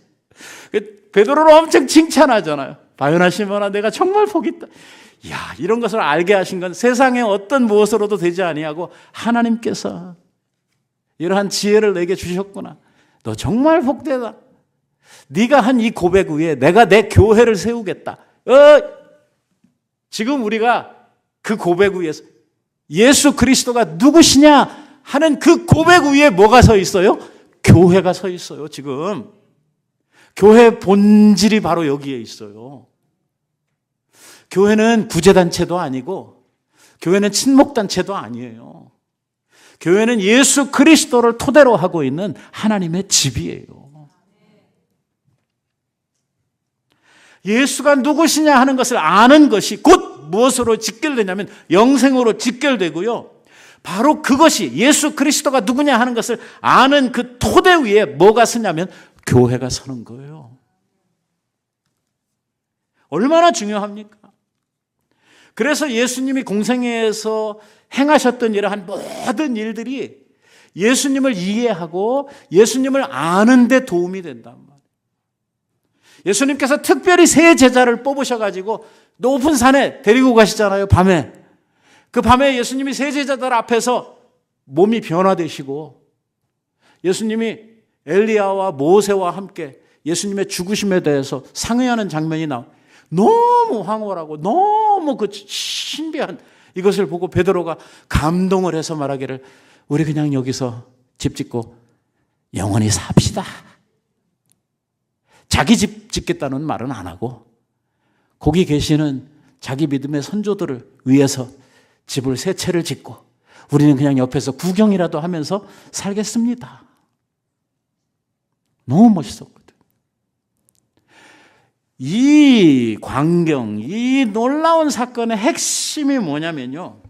베드로를 엄청 칭찬하잖아요. 바요나 시몬아 내가 정말 복이 있다. 야, 이런 것을 알게 하신 건 세상에 어떤 무엇으로도 되지 아니하고 하나님께서 이러한 지혜를 내게 주셨구나. 너 정말 복되다. 네가 한 이 고백 위에 내가 내 교회를 세우겠다. 지금 우리가 그 고백 위에서 예수 그리스도가 누구시냐 하는 그 고백 위에 뭐가 서 있어요? 교회가 서 있어요. 지금 교회 본질이 바로 여기에 있어요. 교회는 구제단체도 아니고 교회는 친목단체도 아니에요. 교회는 예수 그리스도를 토대로 하고 있는 하나님의 집이에요. 예수가 누구시냐 하는 것을 아는 것이 곧 무엇으로 직결되냐면 영생으로 직결되고요. 바로 그것이 예수 그리스도가 누구냐 하는 것을 아는 그 토대 위에 뭐가 서냐면 교회가 서는 거예요. 얼마나 중요합니까? 그래서 예수님이 공생애에서 행하셨던 이러한 모든 일들이 예수님을 이해하고 예수님을 아는 데 도움이 된단 말이에요. 예수님께서 특별히 세 제자를 뽑으셔가지고 높은 산에 데리고 가시잖아요. 밤에. 그 밤에 예수님이 세 제자들 앞에서 몸이 변화되시고 예수님이 엘리야와 모세와 함께 예수님의 죽으심에 대해서 상의하는 장면이 나와요. 너무 황홀하고 너무 그 신비한 이것을 보고 베드로가 감동을 해서 말하기를 우리 그냥 여기서 집 짓고 영원히 삽시다. 자기 집 짓겠다는 말은 안 하고 거기 계시는 자기 믿음의 선조들을 위해서 집을 세 채를 짓고 우리는 그냥 옆에서 구경이라도 하면서 살겠습니다. 너무 멋있었거든. 이 광경, 이 놀라운 사건의 핵심이 뭐냐면요.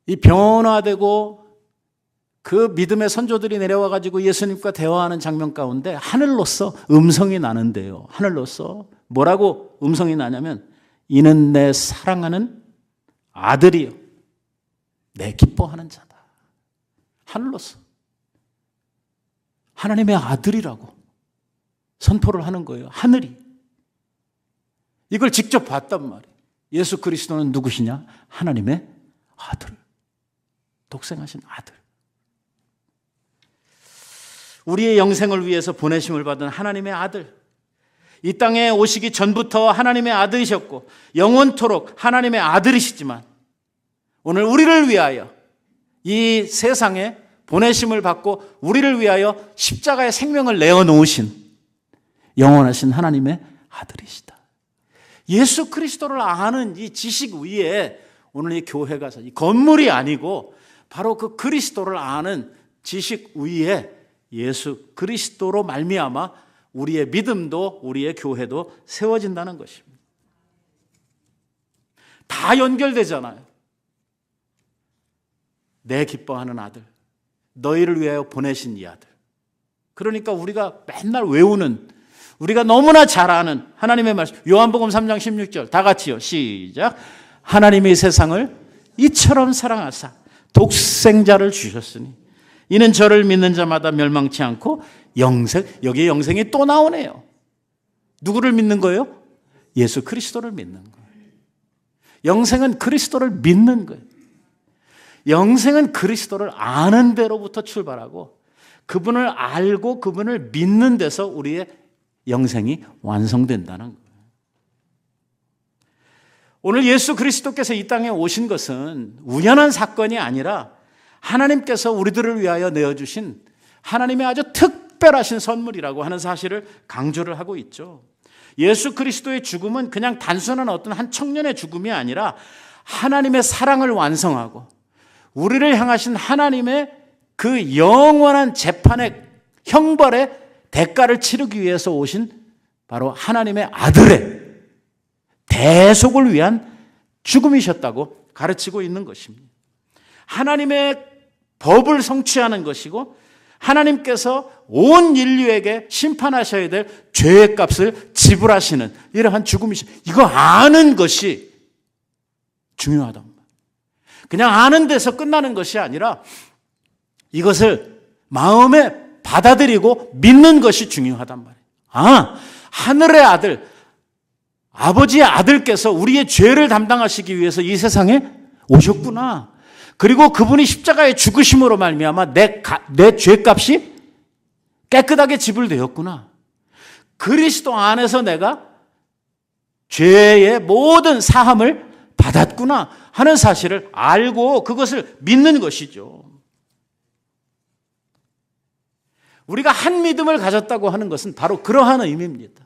이 변화되고 그 믿음의 선조들이 내려와 가지고 예수님과 대화하는 장면 가운데 하늘로서 음성이 나는데요. 하늘로서 뭐라고 음성이 나냐면 이는 내 사랑하는 아들이요 내 기뻐하는 자다. 하늘로서 하나님의 아들이라고 선포를 하는 거예요. 하늘이. 이걸 직접 봤단 말이에요. 예수 그리스도는 누구시냐? 하나님의 아들. 독생하신 아들. 우리의 영생을 위해서 보내심을 받은 하나님의 아들. 이 땅에 오시기 전부터 하나님의 아들이셨고 영원토록 하나님의 아들이시지만 오늘 우리를 위하여 이 세상에 보내심을 받고 우리를 위하여 십자가의 생명을 내어놓으신 영원하신 하나님의 아들이시다. 예수 그리스도를 아는 이 지식 위에 오늘 이 교회가 이 건물이 아니고 바로 그 그리스도를 아는 지식 위에 예수 그리스도로 말미암아 우리의 믿음도 우리의 교회도 세워진다는 것입니다. 다 연결되잖아요. 내 기뻐하는 아들, 너희를 위하여 보내신 이 아들. 그러니까 우리가 맨날 외우는 우리가 너무나 잘 아는 하나님의 말씀 요한복음 3장 16절 다 같이요. 시작. 하나님이 세상을 이처럼 사랑하사 독생자를 주셨으니 이는 저를 믿는 자마다 멸망치 않고 영생, 여기에 영생이 또 나오네요. 누구를 믿는 거예요? 예수 그리스도를 믿는 거예요. 영생은 그리스도를 믿는 거예요. 영생은 그리스도를 아는 데로부터 출발하고 그분을 알고 그분을 믿는 데서 우리의 영생이 완성된다는 거예요. 오늘 예수 그리스도께서 이 땅에 오신 것은 우연한 사건이 아니라 하나님께서 우리들을 위하여 내어주신 하나님의 아주 특별하신 선물이라고 하는 사실을 강조를 하고 있죠. 예수 그리스도의 죽음은 그냥 단순한 어떤 한 청년의 죽음이 아니라 하나님의 사랑을 완성하고 우리를 향하신 하나님의 그 영원한 재판의 형벌의 대가를 치르기 위해서 오신 바로 하나님의 아들의 대속을 위한 죽음이셨다고 가르치고 있는 것입니다. 하나님의 법을 성취하는 것이고 하나님께서 온 인류에게 심판하셔야 될 죄의 값을 지불하시는 이러한 죽음이시죠. 이거 아는 것이 중요하단 말이에요. 그냥 아는 데서 끝나는 것이 아니라 이것을 마음에 받아들이고 믿는 것이 중요하단 말이에요. 아, 하늘의 아들, 아버지의 아들께서 우리의 죄를 담당하시기 위해서 이 세상에 오셨구나. 그리고 그분이 십자가에 죽으심으로 말미암아 내 죄값이 깨끗하게 지불되었구나. 그리스도 안에서 내가 죄의 모든 사함을 받았구나 하는 사실을 알고 그것을 믿는 것이죠. 우리가 한 믿음을 가졌다고 하는 것은 바로 그러한 의미입니다.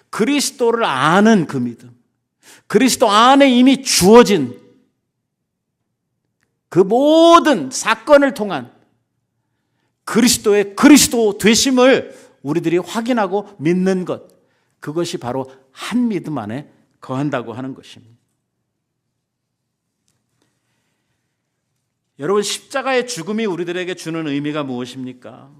그리스도를 아는 그 믿음, 그리스도 안에 이미 주어진 그 모든 사건을 통한 그리스도의 그리스도 되심을 우리들이 확인하고 믿는 것, 그것이 바로 한 믿음 안에 거한다고 하는 것입니다. 여러분, 십자가의 죽음이 우리들에게 주는 의미가 무엇입니까?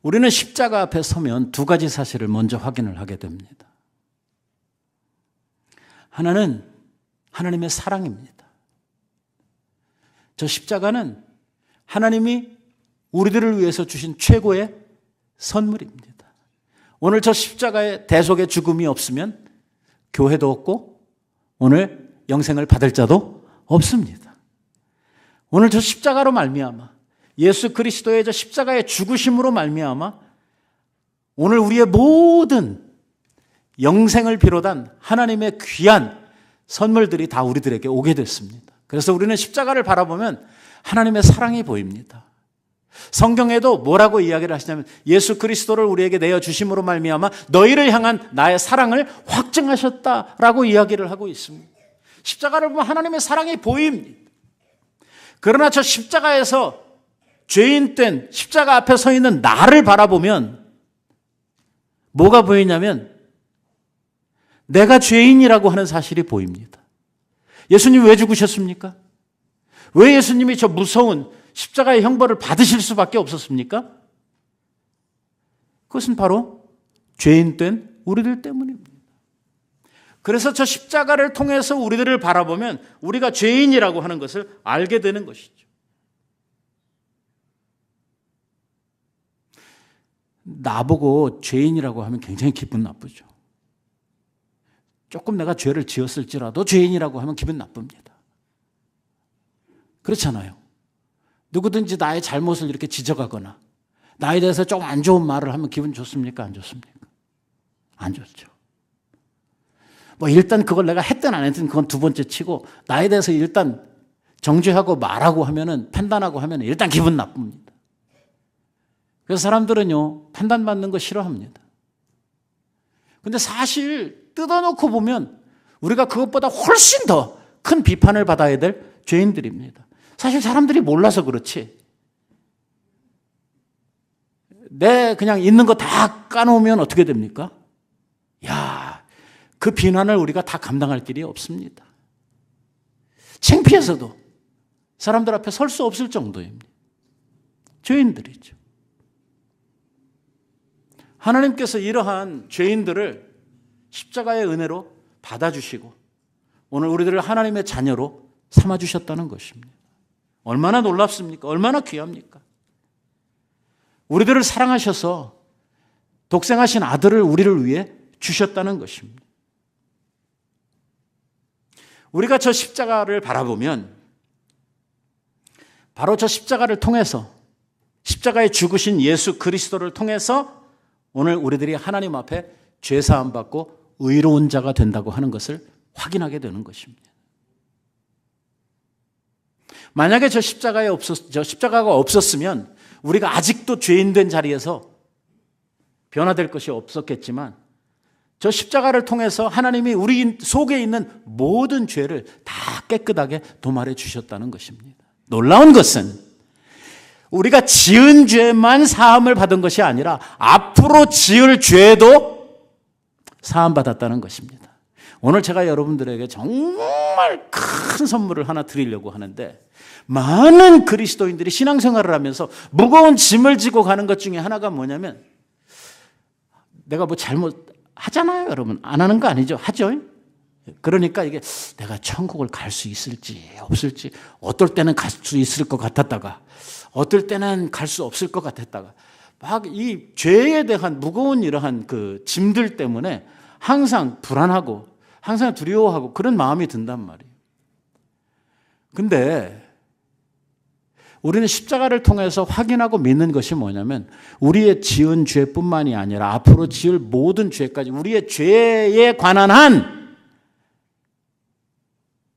우리는 십자가 앞에 서면 두 가지 사실을 먼저 확인을 하게 됩니다. 하나는 하나님의 사랑입니다. 저 십자가는 하나님이 우리들을 위해서 주신 최고의 선물입니다. 오늘 저 십자가의 대속의 죽음이 없으면 교회도 없고 오늘 영생을 받을 자도 없습니다. 오늘 저 십자가로 말미암아 예수 그리스도의 저 십자가의 죽으심으로 말미암아 오늘 우리의 모든 영생을 비롯한 하나님의 귀한 선물들이 다 우리들에게 오게 됐습니다. 그래서 우리는 십자가를 바라보면 하나님의 사랑이 보입니다. 성경에도 뭐라고 이야기를 하시냐면 예수 그리스도를 우리에게 내어주심으로 말미암아 너희를 향한 나의 사랑을 확증하셨다라고 이야기를 하고 있습니다. 십자가를 보면 하나님의 사랑이 보입니다. 그러나 저 십자가에서 죄인된 십자가 앞에 서 있는 나를 바라보면 뭐가 보이냐면 내가 죄인이라고 하는 사실이 보입니다. 예수님 왜 죽으셨습니까? 왜 예수님이 저 무서운 십자가의 형벌을 받으실 수밖에 없었습니까? 그것은 바로 죄인된 우리들 때문입니다. 그래서 저 십자가를 통해서 우리들을 바라보면 우리가 죄인이라고 하는 것을 알게 되는 것이죠. 나보고 죄인이라고 하면 굉장히 기분 나쁘죠. 조금 내가 죄를 지었을지라도 죄인이라고 하면 기분 나쁩니다. 그렇잖아요. 누구든지 나의 잘못을 이렇게 지적하거나 나에 대해서 좀 안 좋은 말을 하면 기분 좋습니까? 안 좋습니까? 안 좋죠. 뭐 일단 그걸 내가 했든 안 했든 그건 두 번째 치고 나에 대해서 일단 정죄하고 말하고 하면은 판단하고 하면 일단 기분 나쁩니다. 그래서 사람들은요 판단받는 거 싫어합니다. 근데 사실 뜯어놓고 보면 우리가 그것보다 훨씬 더 큰 비판을 받아야 될 죄인들입니다. 사실 사람들이 몰라서 그렇지. 내 그냥 있는 거 다 까놓으면 어떻게 됩니까? 야, 그 비난을 우리가 다 감당할 길이 없습니다. 창피해서도 사람들 앞에 설 수 없을 정도입니다. 죄인들이죠. 하나님께서 이러한 죄인들을 십자가의 은혜로 받아주시고 오늘 우리들을 하나님의 자녀로 삼아주셨다는 것입니다. 얼마나 놀랍습니까? 얼마나 귀합니까? 우리들을 사랑하셔서 독생하신 아들을 우리를 위해 주셨다는 것입니다. 우리가 저 십자가를 바라보면 바로 저 십자가를 통해서 십자가에 죽으신 예수 그리스도를 통해서 오늘 우리들이 하나님 앞에 죄사함 받고 의로운 자가 된다고 하는 것을 확인하게 되는 것입니다. 만약에 저 십자가가 없었으면 우리가 아직도 죄인된 자리에서 변화될 것이 없었겠지만 저 십자가를 통해서 하나님이 우리 속에 있는 모든 죄를 다 깨끗하게 도말해 주셨다는 것입니다. 놀라운 것은 우리가 지은 죄만 사함을 받은 것이 아니라 앞으로 지을 죄도 사함받았다는 것입니다. 오늘 제가 여러분들에게 정말 큰 선물을 하나 드리려고 하는데 많은 그리스도인들이 신앙생활을 하면서 무거운 짐을 지고 가는 것 중에 하나가 뭐냐면 내가 뭐 잘못 하잖아요, 여러분. 안 하는 거 아니죠? 하죠? 그러니까 이게 내가 천국을 갈 수 있을지 없을지 어떨 때는 갈 수 있을 것 같았다가 어떨 때는 갈 수 없을 것 같았다가 막 이 죄에 대한 무거운 이러한 그 짐들 때문에 항상 불안하고 항상 두려워하고 그런 마음이 든단 말이에요. 근데 우리는 십자가를 통해서 확인하고 믿는 것이 뭐냐면 우리의 지은 죄뿐만이 아니라 앞으로 지을 모든 죄까지 우리의 죄에 관한 한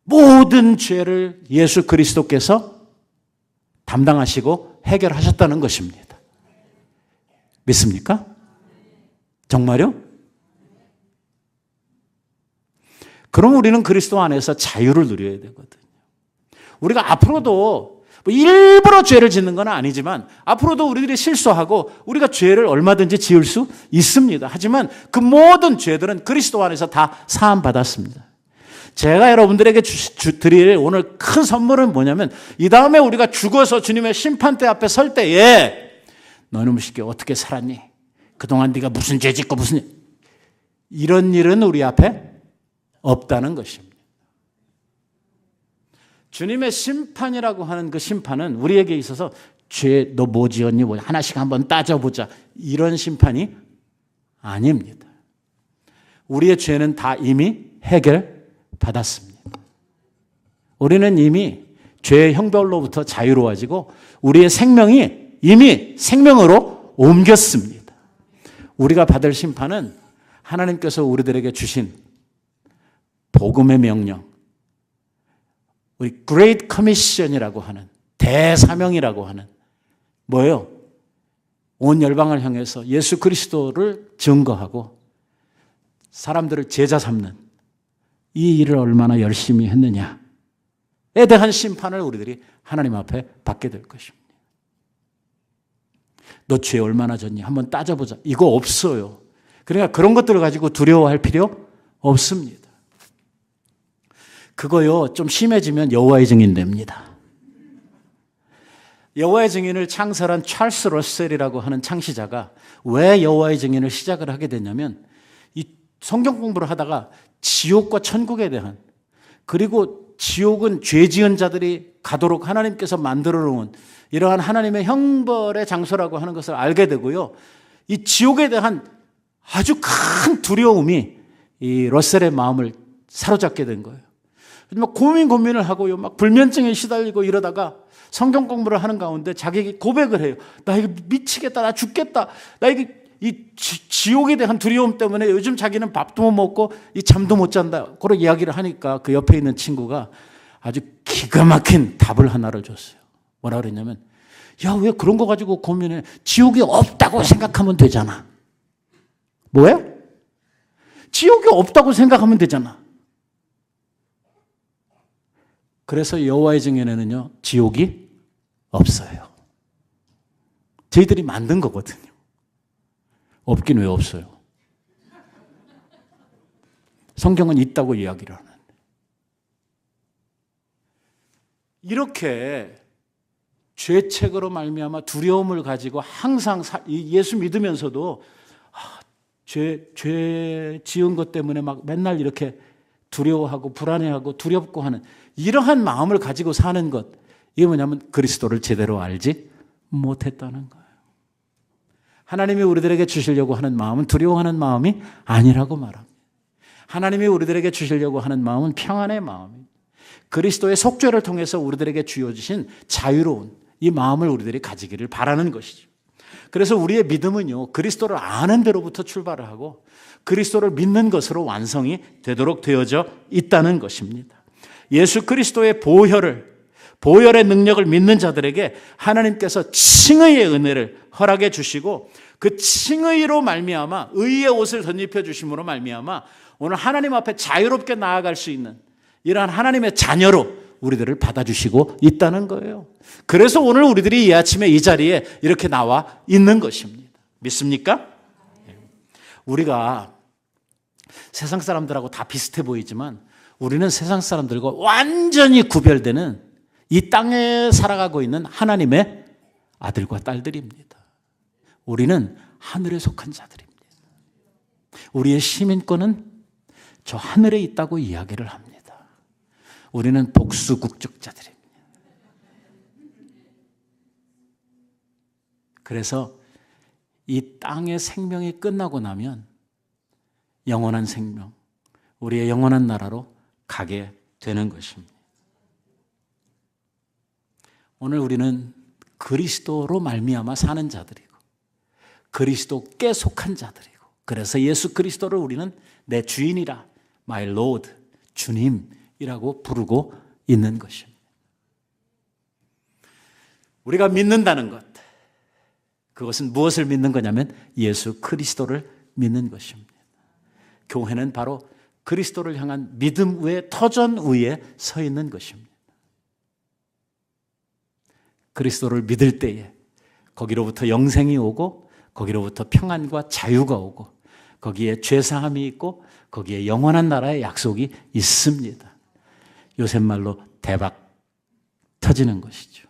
모든 죄를 예수 그리스도께서 담당하시고 해결하셨다는 것입니다. 믿습니까? 정말요? 그럼 우리는 그리스도 안에서 자유를 누려야 되거든요. 우리가 앞으로도 뭐 일부러 죄를 짓는 건 아니지만 앞으로도 우리들이 실수하고 우리가 죄를 얼마든지 지을 수 있습니다. 하지만 그 모든 죄들은 그리스도 안에서 다 사함 받았습니다. 제가 여러분들에게 드릴 오늘 큰 선물은 뭐냐면 이 다음에 우리가 죽어서 주님의 심판대 앞에 설 때에 너는 무식해 어떻게 살았니? 그동안 네가 무슨 죄 짓고 무슨 이런 일은 우리 앞에 없다는 것입니다. 주님의 심판이라고 하는 그 심판은 우리에게 있어서 죄 너 뭐 지었니? 뭐 하나씩 한번 따져보자 이런 심판이 아닙니다. 우리의 죄는 다 이미 해결받았습니다. 우리는 이미 죄의 형벌로부터 자유로워지고 우리의 생명이 이미 생명으로 옮겼습니다. 우리가 받을 심판은 하나님께서 우리들에게 주신 복음의 명령, 우리 Great Commission이라고 하는 대사명이라고 하는 뭐예요? 온 열방을 향해서 예수 그리스도를 증거하고 사람들을 제자 삼는 이 일을 얼마나 열심히 했느냐에 대한 심판을 우리들이 하나님 앞에 받게 될 것입니다. 너 죄 얼마나 졌니? 한번 따져보자. 이거 없어요. 그러니까 그런 것들을 가지고 두려워할 필요 없습니다. 그거요 좀 심해지면 여호와의 증인 됩니다. 여호와의 증인을 창설한 찰스 러셀이라고 하는 창시자가 왜 여호와의 증인을 시작을 하게 됐냐면 이 성경 공부를 하다가 지옥과 천국에 대한 그리고 지옥은 죄 지은 자들이 가도록 하나님께서 만들어 놓은 이러한 하나님의 형벌의 장소라고 하는 것을 알게 되고요. 이 지옥에 대한 아주 큰 두려움이 이 러셀의 마음을 사로잡게 된 거예요. 막 고민을 하고요. 막 불면증에 시달리고 이러다가 성경 공부를 하는 가운데 자기에게 고백을 해요. 나 이거 미치겠다. 나 죽겠다. 나 이게 이 지옥에 대한 두려움 때문에 요즘 자기는 밥도 못 먹고 이 잠도 못 잔다. 그런 이야기를 하니까 그 옆에 있는 친구가 아주 기가 막힌 답을 하나를 줬어요. 뭐라 그랬냐면 야, 왜 그런 거 가지고 고민해? 지옥이 없다고 생각하면 되잖아. 뭐예요? 지옥이 없다고 생각하면 되잖아. 그래서 여호와의 증인에는요 지옥이 없어요. 저희들이 만든 거거든요. 없긴 왜 없어요? 성경은 있다고 이야기를 하는데 이렇게 죄책으로 말미암아 두려움을 가지고 항상 예수 믿으면서도 죄 지은 것 때문에 막 맨날 이렇게 두려워하고 불안해하고 두렵고 하는 이러한 마음을 가지고 사는 것, 이게 뭐냐면 그리스도를 제대로 알지 못했다는 거예요. 하나님이 우리들에게 주시려고 하는 마음은 두려워하는 마음이 아니라고 말합니다. 하나님이 우리들에게 주시려고 하는 마음은 평안의 마음입니다. 그리스도의 속죄를 통해서 우리들에게 주어지신 자유로운 이 마음을 우리들이 가지기를 바라는 것이죠. 그래서 우리의 믿음은요, 그리스도를 아는 데로부터 출발을 하고 그리스도를 믿는 것으로 완성이 되도록 되어져 있다는 것입니다. 예수 그리스도의 보혈의 능력을 믿는 자들에게 하나님께서 칭의의 은혜를 허락해 주시고 그 칭의로 말미암아 의의 옷을 덧입혀 주심으로 말미암아 오늘 하나님 앞에 자유롭게 나아갈 수 있는 이러한 하나님의 자녀로 우리들을 받아주시고 있다는 거예요. 그래서 오늘 우리들이 이 아침에 이 자리에 이렇게 나와 있는 것입니다. 믿습니까? 우리가 세상 사람들하고 다 비슷해 보이지만 우리는 세상 사람들과 완전히 구별되는 이 땅에 살아가고 있는 하나님의 아들과 딸들입니다. 우리는 하늘에 속한 자들입니다. 우리의 시민권은 저 하늘에 있다고 이야기를 합니다. 우리는 복수국적자들입니다. 그래서 이 땅의 생명이 끝나고 나면 영원한 생명, 우리의 영원한 나라로 가게 되는 것입니다. 오늘 우리는 그리스도로 말미암아 사는 자들이고 그리스도께 속한 자들이고 그래서 예수 그리스도를 우리는 내 주인이라 My Lord, 주님이라고 부르고 있는 것입니다. 우리가 믿는다는 것, 그것은 무엇을 믿는 거냐면 예수 그리스도를 믿는 것입니다. 교회는 바로 그리스도를 향한 믿음 위에 터전 위에 서 있는 것입니다. 그리스도를 믿을 때에 거기로부터 영생이 오고 거기로부터 평안과 자유가 오고 거기에 죄사함이 있고 거기에 영원한 나라의 약속이 있습니다. 요새 말로 대박 터지는 것이죠.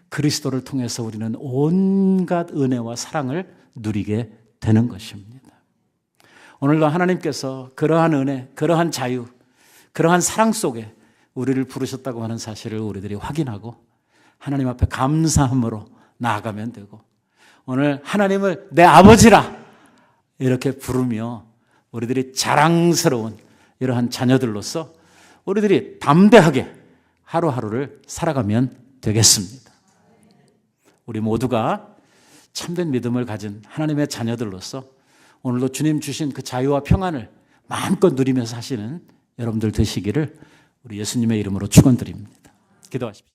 그리스도를 통해서 우리는 온갖 은혜와 사랑을 누리게 되는 것입니다. 오늘도 하나님께서 그러한 은혜, 그러한 자유, 그러한 사랑 속에 우리를 부르셨다고 하는 사실을 우리들이 확인하고 하나님 앞에 감사함으로 나아가면 되고, 오늘 하나님을 내 아버지라 이렇게 부르며 우리들이 자랑스러운 이러한 자녀들로서 우리들이 담대하게 하루하루를 살아가면 되겠습니다. 우리 모두가 참된 믿음을 가진 하나님의 자녀들로서 오늘도 주님 주신 그 자유와 평안을 마음껏 누리면서 사시는 여러분들 되시기를 우리 예수님의 이름으로 축원드립니다. 기도하십시오.